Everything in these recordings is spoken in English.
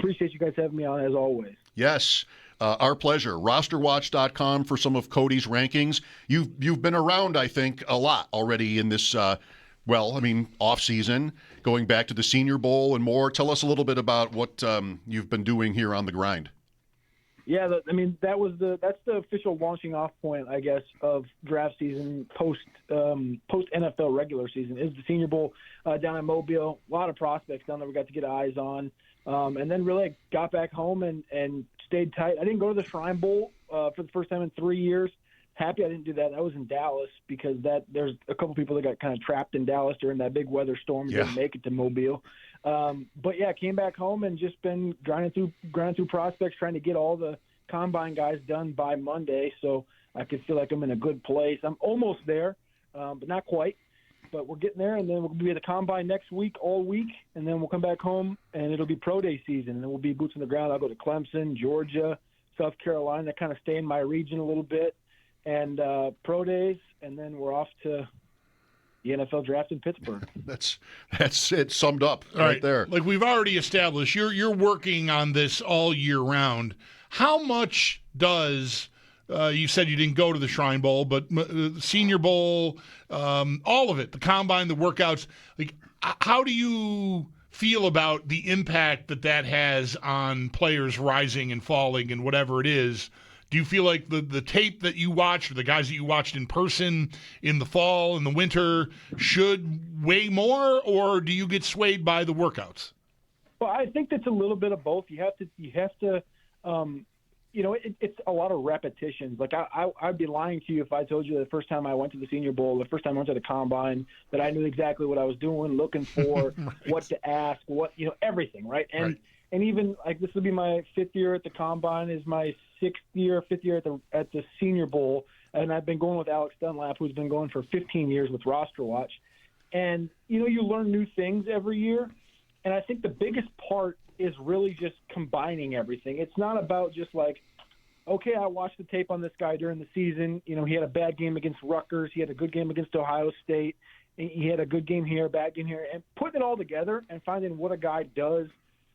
appreciate you guys having me on as always. Yes, our pleasure. Rosterwatch.com for some of Cody's rankings. You've been around, I think, a lot already in this, off season, going back to the Senior Bowl and more. Tell us a little bit about what you've been doing here on the grind. Yeah, that's the official launching off point, I guess, of draft season post NFL regular season is the Senior Bowl down in Mobile. A lot of prospects down there we got to get eyes on, and then really I got back home and stayed tight. I didn't go to the Shrine Bowl for the first time in 3 years. Happy I didn't do that. I was in Dallas because there's a couple people that got kind of trapped in Dallas during that big weather storm and didn't make it to Mobile. But yeah, came back home and just been grinding through prospects, trying to get all the combine guys done by Monday, so I could feel like I'm in a good place. I'm almost there, but not quite. But we're getting there, and then we'll be at the combine next week, all week, and then we'll come back home, and it'll be pro day season, and then we'll be boots on the ground. I'll go to Clemson, Georgia, South Carolina, kind of stay in my region a little bit, and pro days, and then we're off to the NFL draft in Pittsburgh. That's it summed up right there. Like we've already established, you're working on this all year round. How much does you said you didn't go to the Shrine Bowl, but Senior Bowl, all of it, the combine, the workouts, like how do you feel about the impact that has on players rising and falling and whatever it is? Do you feel like the tape that you watched or the guys that you watched in person in the fall and the winter should weigh more, or do you get swayed by the workouts? Well, I think that's a little bit of both. You have to it's a lot of repetitions. Like I'd be lying to you if I told you the first time I went to the Senior Bowl, the first time I went to the combine, that I knew exactly what I was doing, looking for, what to ask, everything, right? And even like this will be my fifth year at the combine, is my fifth year at the Senior Bowl, and I've been going with Alex Dunlap, who's been going for 15 years with Roster Watch. And you learn new things every year, and I think the biggest part is really just combining everything. It's not about just like, okay, I watched the tape on this guy during the season. He had a bad game against Rutgers. He had a good game against Ohio State. He had a good game here, a bad game here. And putting it all together and finding what a guy does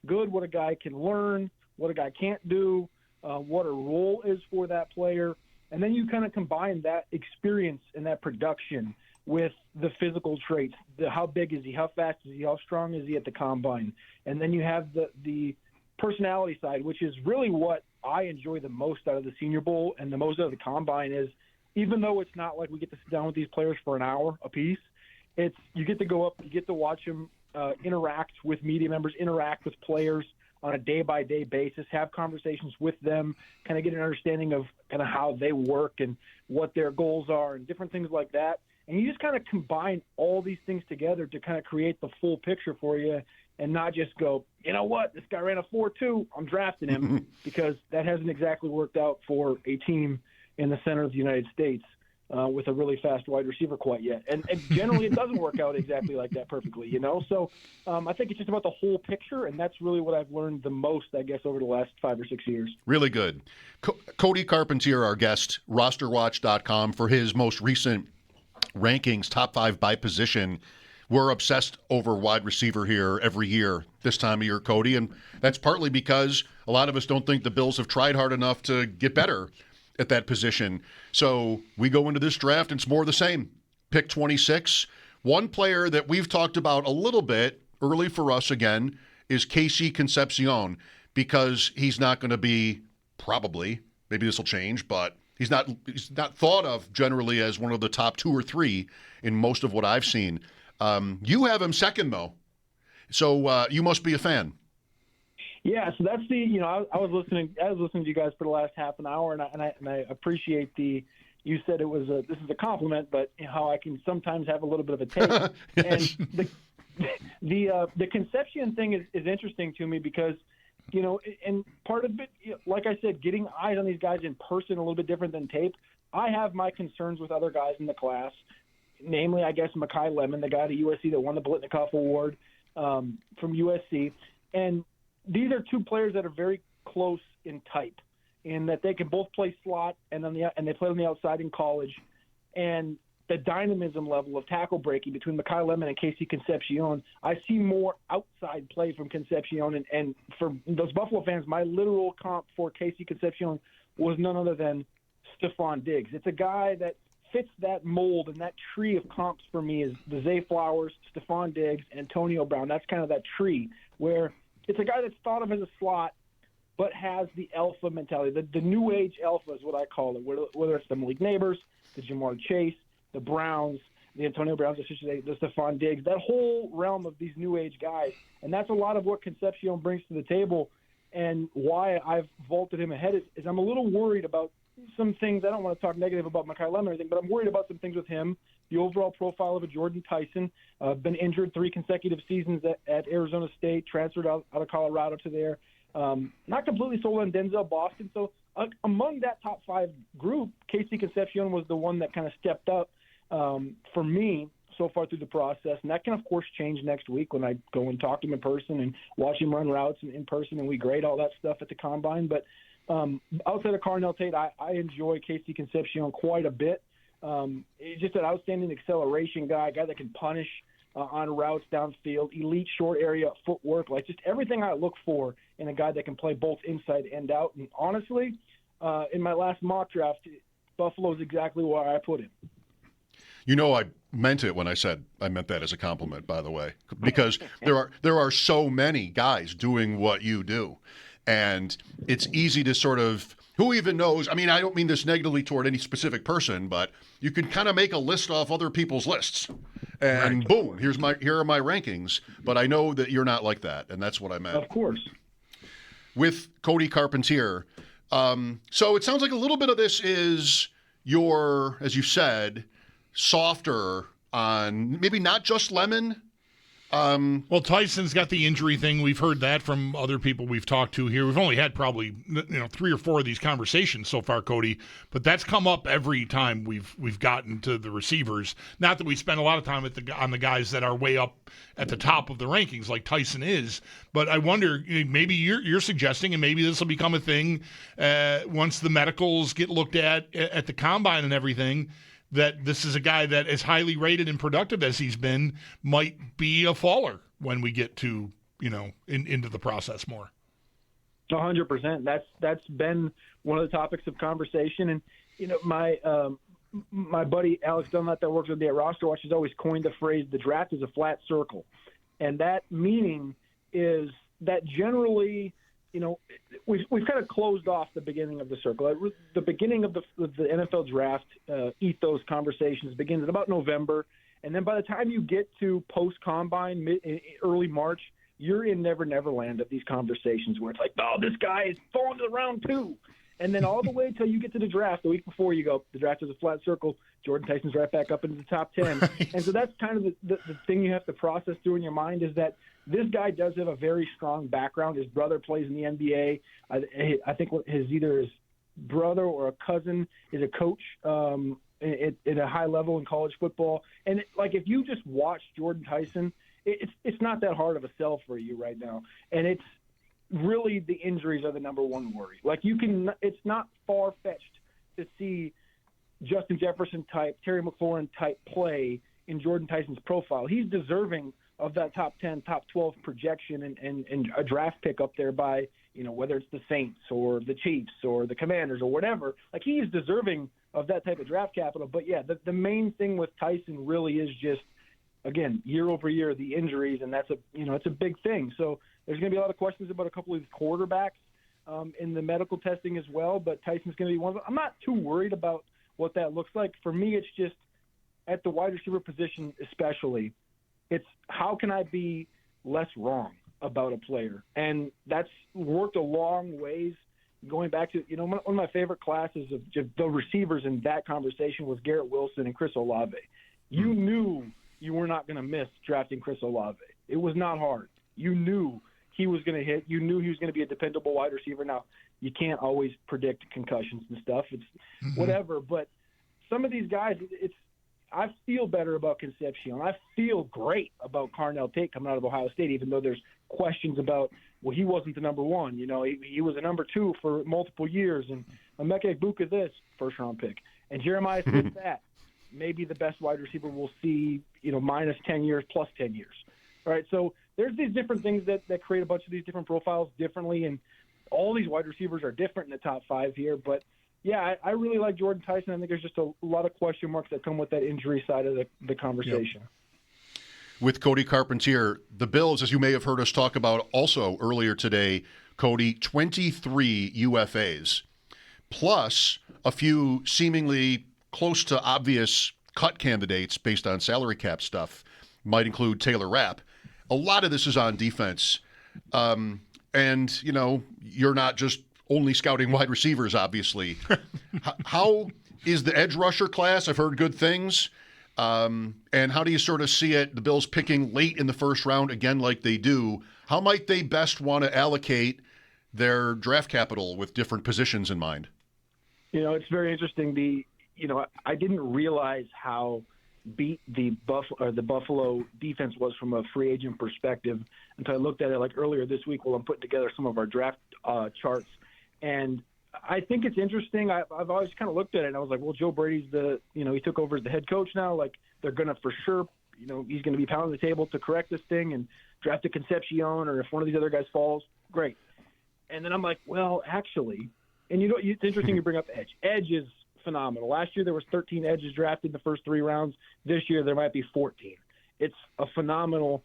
good, what a guy can learn, what a guy can't do, what a role is for that player. And then you kind of combine that experience and that production with the physical traits. How big is he? How fast is he? How strong is he at the combine? And then you have the personality side, which is really what I enjoy the most out of the Senior Bowl and the most out of the combine is, even though it's not like we get to sit down with these players for an hour apiece, you get to go up, you get to watch them interact with media members, interact with players on a day-by-day basis, have conversations with them, kind of get an understanding of kind of how they work and what their goals are and different things like that. And you just kind of combine all these things together to kind of create the full picture for you and not just go, you know what, this guy ran a 4.2, I'm drafting him, because that hasn't exactly worked out for a team in the center of the United States with a really fast wide receiver quite yet. And generally it doesn't work out exactly like that perfectly, So I think it's just about the whole picture, and that's really what I've learned the most, I guess, over the last 5 or 6 years. Really good. Cody Carpentier, our guest, rosterwatch.com, for his most recent rankings, top 5 by position. We're obsessed over wide receiver here every year this time of year, Cody, and that's partly because a lot of us don't think the Bills have tried hard enough to get better at that position. So we go into this draft, and it's more of the same. Pick 26. One player that we've talked about a little bit early for us, again, is KC Concepcion, because he's not going to be, probably, maybe this will change, but he's not thought of generally as one of the top 2 or 3 in most of what I've seen. You have him second, though, so you must be a fan. Yeah, so that's I was listening to you guys for the last half an hour, and I appreciate you said it was this is a compliment, but how I can sometimes have a little bit of a take. Yes. And the Concepcion thing is interesting to me because, and part of it, like I said, getting eyes on these guys in person a little bit different than tape. I have my concerns with other guys in the class, namely, I guess, Mekhi Lemon, the guy at USC that won the Blitnikoff Award from USC. And these are 2 players that are very close in type, in that they can both play slot and they play on the outside in college. And the dynamism level of tackle breaking between Mekhi Lemon and KC Concepcion. I see more outside play from Concepcion. And for those Buffalo fans, my literal comp for KC Concepcion was none other than Stephon Diggs. It's a guy that fits that mold, and that tree of comps for me is the Zay Flowers, Stephon Diggs, Antonio Brown. That's kind of that tree where it's a guy that's thought of as a slot but has the alpha mentality. The new age alpha is what I call it, whether it's the Malik Neighbors, the Jamar Chase, the Browns, the Antonio Browns, I should say, the Stephon Diggs, that whole realm of these new age guys. And that's a lot of what Concepcion brings to the table, and why I've vaulted him ahead is I'm a little worried about some things. I don't want to talk negative about Mekhi Lemon or anything, but I'm worried about some things with him. The overall profile of a Jordan Tyson, been injured 3 consecutive seasons at Arizona State, transferred out of Colorado to there. Not completely sold on Denzel Boston. So among that top 5 group, KC Concepcion was the one that kind of stepped up for me so far through the process. And that can, of course, change next week when I go and talk to him in person and watch him run routes in person, and we grade all that stuff at the Combine. But outside of Carnell Tate, I enjoy KC Concepcion quite a bit. He's just an outstanding acceleration guy that can punish on routes downfield, elite short area footwork, like just everything I look for in a guy that can play both inside and out. And honestly, in my last mock draft, Buffalo's exactly where I put him. You know, I meant it when I said I meant that as a compliment, by the way, because there are so many guys doing what you do. And it's easy to sort of, who even knows? I mean, I don't mean this negatively toward any specific person, but you can kind of make a list off other people's lists. And boom, here are my rankings. But I know that you're not like that, and that's what I meant. Of course. With Cody Carpentier. So it sounds like a little bit of this is your, as you said, softer on maybe not just Lemon. Well, Tyson's got the injury thing. We've heard that from other people we've talked to here. We've only had probably 3 or 4 of these conversations so far, Cody, but that's come up every time we've gotten to the receivers. Not that we spend a lot of time on the guys that are way up at the top of the rankings like Tyson is, but I wonder, maybe you're suggesting, and maybe this will become a thing once the medicals get looked at the Combine and everything, that this is a guy that, as highly rated and productive as he's been, might be a faller when we get to, into the process more. 100%. That's been one of the topics of conversation. And, my buddy Alex Dunlap that works with me at Roster Watch has always coined the phrase, the draft is a flat circle. And that meaning is that generally, we've kind of closed off the beginning of the circle. The beginning of the NFL draft ethos conversations begins in about November, and then by the time you get to post-combine, early March, you're in Never Never Land of these conversations where it's like, oh, this guy is falling to round 2. And then all the way until you get to the draft, the week before you go, the draft is a flat circle, Jordan Tyson's right back up into the top 10. Right. And so that's kind of the thing you have to process through in your mind, is that this guy does have a very strong background. His brother plays in the NBA. I think either his brother or a cousin is a coach at a high level in college football. And if you just watch Jordan Tyson, it's not that hard of a sell for you right now. And it's really the injuries are the number one worry. It's not far-fetched to see Justin Jefferson type, Terry McLaurin type play in Jordan Tyson's profile. He's deserving of that top 10, top 12 projection and a draft pick up there by, whether it's the Saints or the Chiefs or the Commanders or whatever. He is deserving of that type of draft capital. But, yeah, the main thing with Tyson really is just, again, year over year, the injuries, and that's it's a big thing. So there's going to be a lot of questions about a couple of these quarterbacks in the medical testing as well, but Tyson's going to be one of them. I'm not too worried about what that looks like. For me, it's just at the wide receiver position especially, it's how can I be less wrong about a player? And that's worked a long ways going back to, one of my favorite classes of just the receivers in that conversation was Garrett Wilson and Chris Olave. You knew you were not going to miss drafting Chris Olave. It was not hard. You knew he was going to hit. You knew he was going to be a dependable wide receiver. Now, you can't always predict concussions and stuff. It's whatever. But some of these guys, I feel better about Concepcion. I feel great about Carnell Tate coming out of Ohio State, even though there's questions about, well, he wasn't the number 1. He was a number 2 for multiple years. And Emeka Egbuka this, first-round pick. And Jeremiah Smith that. maybe the best wide receiver we'll see, minus 10 years, plus 10 years. All right, so there's these different things that create a bunch of these different profiles differently, and all these wide receivers are different in the top 5 here. But, yeah, I really like Jordan Tyson. I think there's just a lot of question marks that come with that injury side of the conversation. Yep. With Cody Carpentier, the Bills, as you may have heard us talk about also earlier today, Cody, 23 UFAs, plus a few seemingly close to obvious cut candidates based on salary cap stuff, might include Taylor Rapp. A lot of this is on defense. And, you're not just only scouting wide receivers, obviously. How is the edge rusher class? I've heard good things. And how do you sort of see it, the Bills picking late in the first round, again, like they do? How might they best want to allocate their draft capital with different positions in mind? It's very interesting. I didn't realize how beat the Buffalo defense was from a free agent perspective until I looked at it like earlier this week while I'm putting together some of our draft charts. And I think it's interesting. I've always kind of looked at it and I was like, well, Joe Brady's he took over as the head coach now. Like they're going to for sure, he's going to be pounding the table to correct this thing and draft a Concepcion, or if one of these other guys falls, great. And then I'm like, well, actually, and it's interesting you bring up edge. Edge is phenomenal. Last year there was 13 edges drafted in the first 3 rounds. This year there might be 14. It's a phenomenal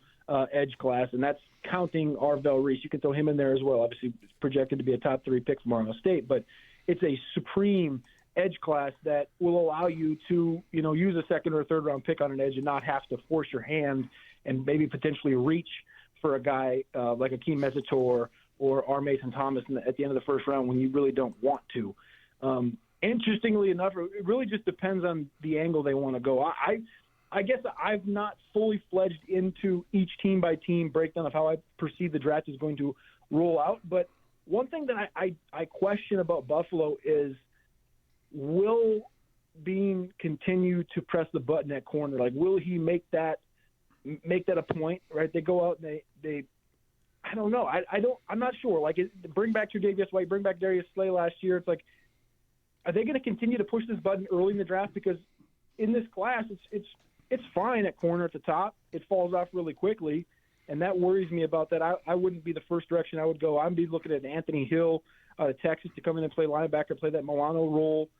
edge class, and that's counting Arvell Reese. You can throw him in there as well. Obviously, it's projected to be a top 3 pick from Ohio State, but it's a supreme edge class that will allow you to, use a second or third round pick on an edge and not have to force your hand and maybe potentially reach for a guy like Akeem Mezitor or R. Mason Thomas at the end of the first round when you really don't want to. Interestingly enough, it really just depends on the angle they want to go. I guess I've not fully fledged into each team-by-team breakdown of how I perceive the draft is going to roll out. But one thing that I question about Buffalo is, will Bean continue to press the button at corner? Like, will he make that a point, right? They go out and they I don't know. I'm not sure. Like, bring back Tre'Davious White, bring back Darius Slay last year. It's like, are they going to continue to push this button early in the draft? Because in this class, it's fine at corner at the top. It falls off really quickly, and that worries me about that. I wouldn't be the first direction I would go. I'd be looking at Anthony Hill out of Texas to come in and play linebacker, play that Milano role.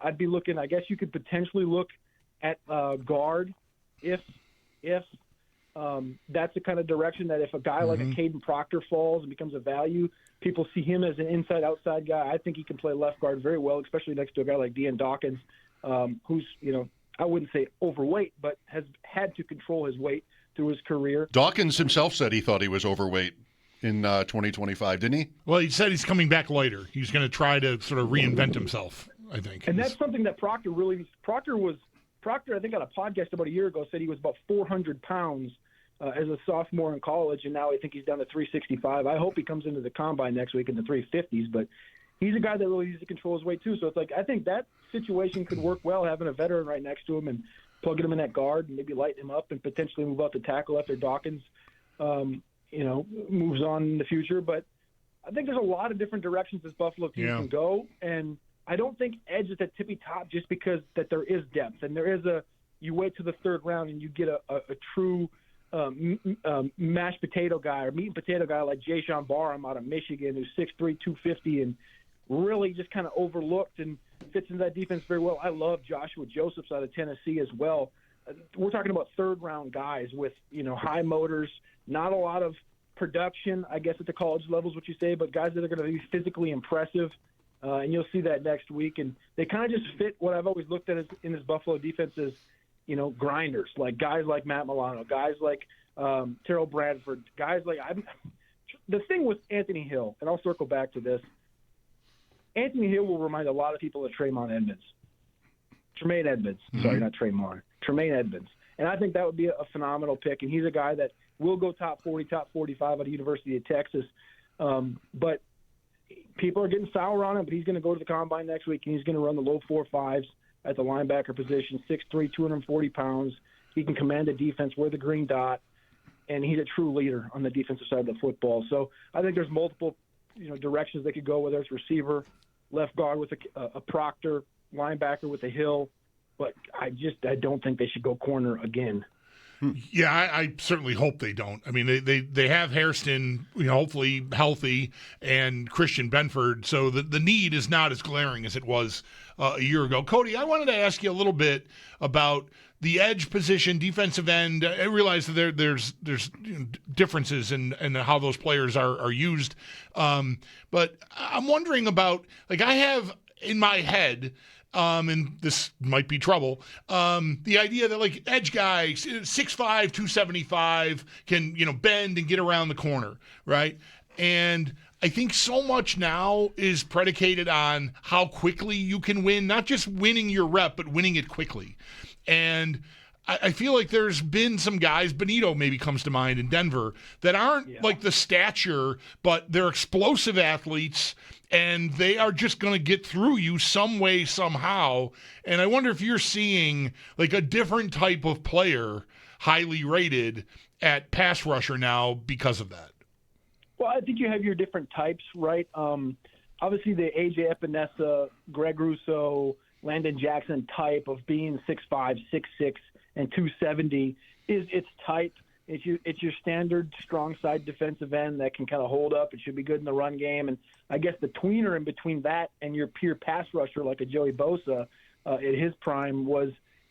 I'd be looking. I guess you could potentially look at guard if that's the kind of direction that if a guy like a Caden Proctor falls and becomes a value, people see him as an inside-outside guy. I think he can play left guard very well, especially next to a guy like Dean Dawkins, who's, I wouldn't say overweight, but has had to control his weight through his career. Dawkins himself said he thought he was overweight in 2025, didn't he? Well, he said he's coming back later. He's going to try to sort of reinvent himself, I think. And that's something that Proctor, I think on a podcast about a year ago, said he was about 400 pounds as a sophomore in college, and now I think he's down to 365. I hope he comes into the combine next week in the 350s, but he's a guy that really needs to control his weight too. So it's like, I think that situation could work well, having a veteran right next to him and plugging him in that guard and maybe lighten him up and potentially move out the tackle after Dawkins, moves on in the future. But I think there's a lot of different directions this Buffalo team can go, and I don't think edge is at tippy top just because that there is depth and there is you wait to the third round and you get a true mashed potato guy or meat and potato guy like Jayshawn Barham out of Michigan, who's 6'3", 250, and really just kind of overlooked and fits into that defense very well. I love Joshua Josephs out of Tennessee as well. We're talking about third-round guys with, high motors, not a lot of production, I guess, at the college level is what you say, but guys that are going to be physically impressive, and you'll see that next week. And they kind of just fit what I've always looked at in this Buffalo defense as, grinders, like guys like Matt Milano, guys like Terrell Bradford, guys like the thing with Anthony Hill, and I'll circle back to this. Anthony Hill will remind a lot of people of Tremaine Edmonds. Tremaine Edmonds. And I think that would be a phenomenal pick. And he's a guy that will go top 40, top 45 at the University of Texas. But people are getting sour on him, but he's going to go to the combine next week, and he's going to run the low 4.5s at the linebacker position, 6'3", 240 pounds. He can command the defense, wear the green dot, and he's a true leader on the defensive side of the football. So I think there's multiple directions they could go, whether it's receiver, left guard with a Proctor, linebacker with a Hill, but I don't think they should go corner again. Yeah, I certainly hope they don't. I mean, they have Hairston, hopefully healthy, and Christian Benford, so the need is not as glaring as it was a year ago. Cody, I wanted to ask you a little bit about the edge position, defensive end. I realize that there's differences in how those players are used, but I'm wondering about, like, I have in my head. And this might be trouble. The idea that, like, edge guy, 6'5", 275, can, bend and get around the corner, right? And I think so much now is predicated on how quickly you can win, not just winning your rep, but winning it quickly. And I feel like there's been some guys, Benito maybe comes to mind in Denver, that aren't like the stature, but they're explosive athletes, and they are just going to get through you some way, somehow. And I wonder if you're seeing like a different type of player, highly rated at pass rusher now because of that. Well, I think you have your different types, right? Obviously, the AJ Epinesa, Greg Russo, Landon Jackson type of being 6'5", 6'6", and 270 it's tight. It's your standard strong side defensive end that can kind of hold up. It should be good in the run game. And I guess the tweener in between that and your pure pass rusher like a Joey Bosa at his prime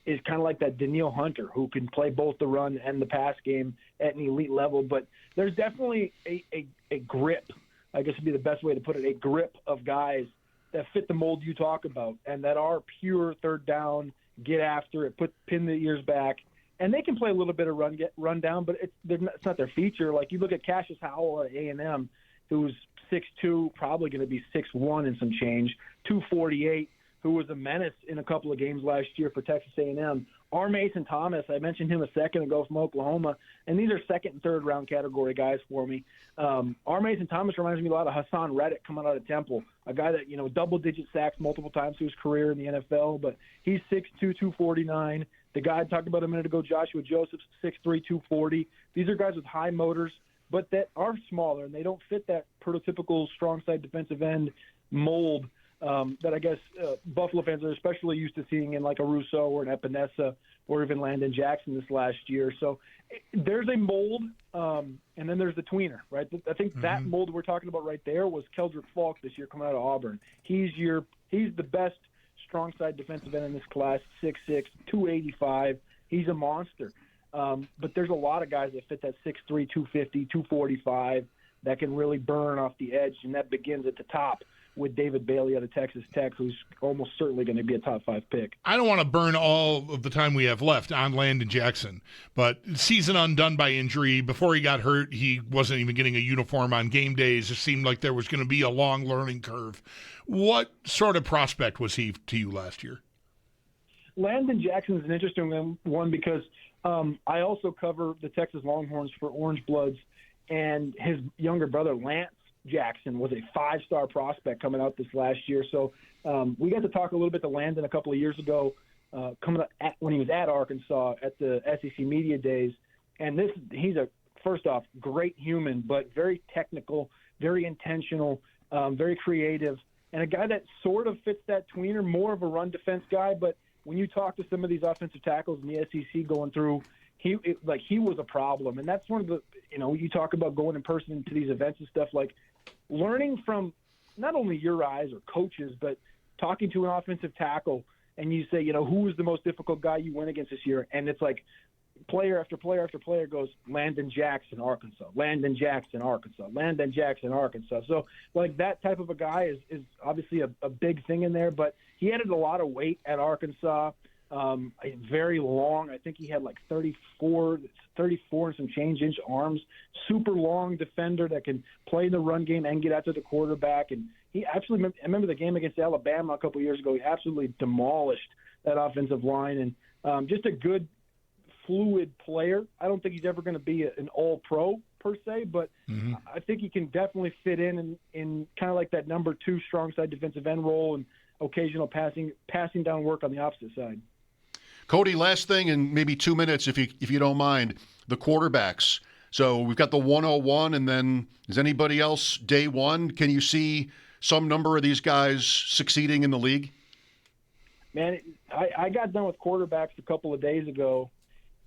is kind of like that Danielle Hunter, who can play both the run and the pass game at an elite level. But there's definitely a grip, I guess would be the best way to put it, a grip of guys that fit the mold you talk about and that are pure third down, get after it, pin the ears back. And they can play a little bit of run down, but it's not their feature. Like you look at Cassius Howell at A&M, who's 6'2", probably going to be 6'1" and some change, 248, who was a menace in a couple of games last year for Texas A&M. R. Mason Thomas, I mentioned him a second ago from Oklahoma, and these are second and third round category guys for me. R. Mason Thomas reminds me a lot of Hassan Reddick coming out of Temple, a guy that, double-digit sacks multiple times through his career in the NFL, but he's 6'2", 249. The guy I talked about a minute ago, Joshua Joseph, 6'3", 240. These are guys with high motors, but that are smaller, and they don't fit that prototypical strong side defensive end mold that I guess Buffalo fans are especially used to seeing in like a Russo or an Epinesa or even Landon Jackson this last year. So there's a mold, and then there's the tweener, right? I think that mold we're talking about right there was Keldrick Falk this year coming out of Auburn. He's the best strong side defensive end in this class, 6'6", 285. He's a monster. But there's a lot of guys that fit that 6'3", 250, 245 that can really burn off the edge, and that begins at the top with David Bailey out of Texas Tech, who's almost certainly going to be a top 5 pick. I don't want to burn all of the time we have left on Landon Jackson, but season undone by injury. Before he got hurt, he wasn't even getting a uniform on game days. It seemed like there was going to be a long learning curve. What sort of prospect was he to you last year? Landon Jackson is an interesting one because I also cover the Texas Longhorns for Orange Bloods, and his younger brother, Lance Jackson, was a 5-star prospect coming out this last year. So we got to talk a little bit to Landon a couple of years ago when he was at Arkansas at the SEC Media Days. And he's first off, great human, but very technical, very intentional, very creative, and a guy that sort of fits that tweener, more of a run defense guy. But when you talk to some of these offensive tackles in the SEC going through, he was a problem. And that's one of the, you talk about going in person to these events and stuff, like learning from not only your eyes or coaches, but talking to an offensive tackle, and you say, who was the most difficult guy you went against this year? And it's like player after player after player goes, Landon Jackson, Arkansas, Landon Jackson, Arkansas, Landon Jackson, Arkansas. So like that type of a guy is obviously a big thing in there, but he added a lot of weight at Arkansas. Very long. I think he had like 34 and some change-inch arms. Super long defender that can play in the run game and get after the quarterback. And he actually, I remember the game against Alabama a couple of years ago. He absolutely demolished that offensive line, and just a good, fluid player. I don't think he's ever going to be an all-pro per se, but I think he can definitely fit in kind of like that number 2 strong side defensive end role and occasional passing down work on the opposite side. Cody, last thing in maybe 2 minutes, if you don't mind, the quarterbacks. So we've got the 101, and then is anybody else day one? Can you see some number of these guys succeeding in the league? Man, I got done with quarterbacks a couple of days ago,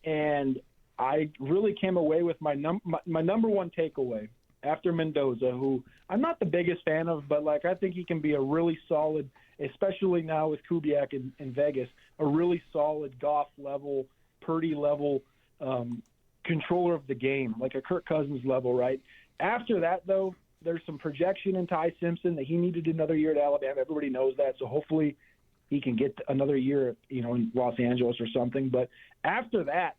and I really came away with my number one takeaway after Mendoza, who I'm not the biggest fan of, but I think he can be a really solid, especially now with Kubiak in Vegas, a really solid Goff level, Purdy level controller of the game, like a Kirk Cousins level, right? After that, though, there's some projection in Ty Simpson that he needed another year at Alabama. Everybody knows that, so hopefully he can get another year, in Los Angeles or something. But after that,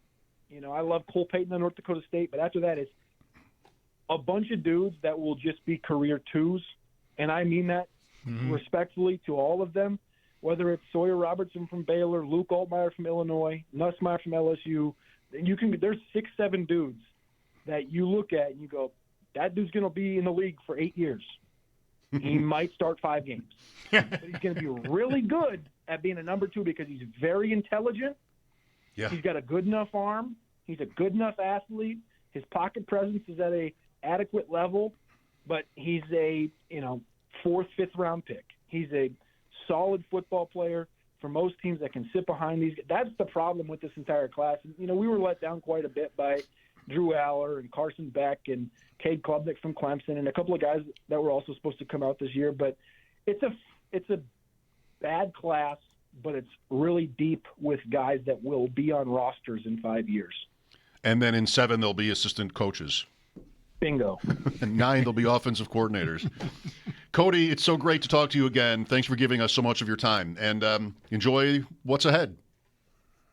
I love Cole Payton on North Dakota State, but after that, it's a bunch of dudes that will just be career twos, and I mean that respectfully to all of them, whether it's Sawyer Robertson from Baylor, Luke Altmaier from Illinois, Nussmeier from LSU. There's 6-7 dudes that you look at and you go, that dude's going to be in the league for 8 years. He might start 5 games. But he's going to be really good at being a number 2 because he's very intelligent. Yeah. He's got a good enough arm. He's a good enough athlete. His pocket presence is at a adequate level, but he's a 4th, 5th round pick. He's a solid football player for most teams that can sit behind these. That's the problem with this entire class. We were let down quite a bit by Drew Aller and Carson Beck and Cade Klubnik from Clemson and a couple of guys that were also supposed to come out this year. But it's a bad class, but it's really deep with guys that will be on rosters in 5 years. And then in 7, there'll be assistant coaches. Bingo. And 9, there'll be offensive coordinators. Cody, it's so great to talk to you again. Thanks for giving us so much of your time. And enjoy what's ahead.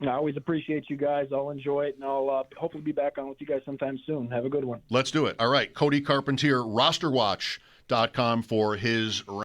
I always appreciate you guys. I'll enjoy it, and I'll hopefully be back on with you guys sometime soon. Have a good one. Let's do it. All right. Cody Carpentier, rosterwatch.com for his